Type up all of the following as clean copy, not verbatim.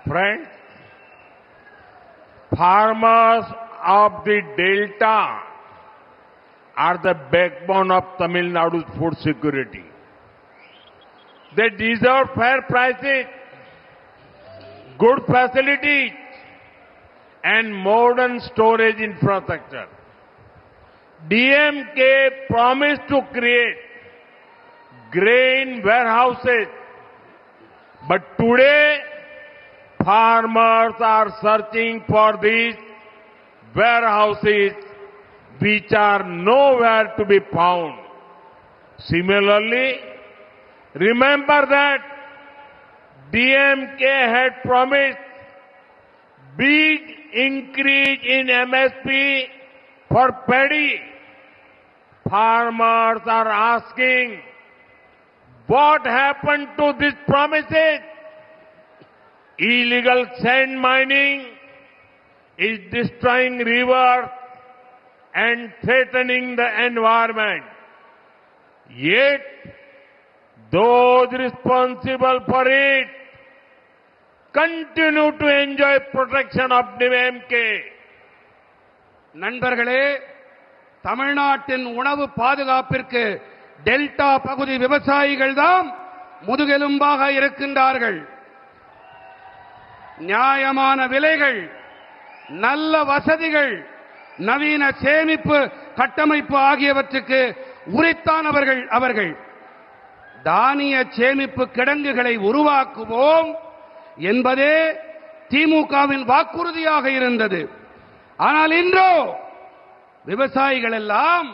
Friends, farmers of the Delta are the backbone of Tamil Nadu's food security. They deserve fair prices, good facilities, and modern storage infrastructure. DMK promised to create grain warehouses, but today farmers are searching for these warehouses which are nowhere to be found. Similarly, remember that DMK had promised big increase in MSP for paddy. Farmers are asking, what happened to these promises? Illegal sand mining is destroying rivers and threatening the environment. Yet, those responsible for it continue to enjoy protection of DMK. நண்பர்களே, தமிழ்நாட்டின் உணவு பாதுகாப்பிற்கு delta பகுதி விவசாயிகள் தான் முதுகெலும்பாக இருக்கின்றார்கள். நியாயமான விலைகள், நல்ல வசதிகள், நவீன சேமிப்பு கட்டமைப்பு ஆகியவற்றுக்கு உரித்தானவர்கள் அவர்கள். தானிய சேமிப்பு கிடங்குகளை உருவாக்குவோம் என்பதே திமுகவின் வாக்குறுதியாக இருந்தது. ஆனால் இன்றோ விவசாயிகள் எல்லாம்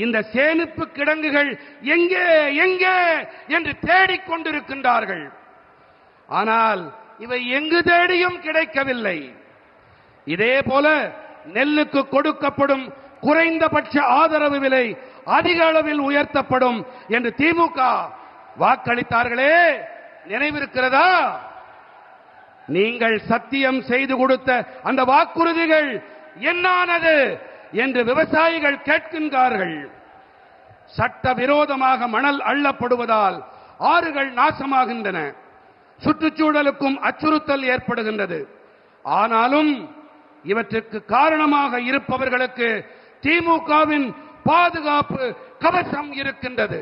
இந்த சேமிப்பு கிடங்குகள் எங்கே எங்கே என்று தேடிக்கொண்டிருக்கின்றார்கள். ஆனால் இவை எங்கு தேடியும் கிடைக்கவில்லை. இதே போல நெல்லுக்கு கொடுக்கப்படும் குறைந்தபட்ச ஆதரவு விலை அதிக அளவில் உயர்த்தப்படும் என்று திமுக வாக்களித்தார்களே, நினைவிருக்கிறதா? நீங்கள் சத்தியம் செய்து கொடுத்த அந்த வாக்குறுதிகள் என்னானது என்று விவசாயிகள் கேட்கின்றார்கள். சட்டவிரோதமாக மணல் அள்ளப்படுவதால் ஆறுகள் நாசமாகின்றன, சுற்றுச்சூழலுக்கும் அச்சுறுத்தல் ஏற்படுகின்றது. ஆனாலும் இவற்றுக்கு காரணமாக இருப்பவர்களுக்கு திமுகவின் பாதுகாப்பு கவசம் இருக்கின்றது.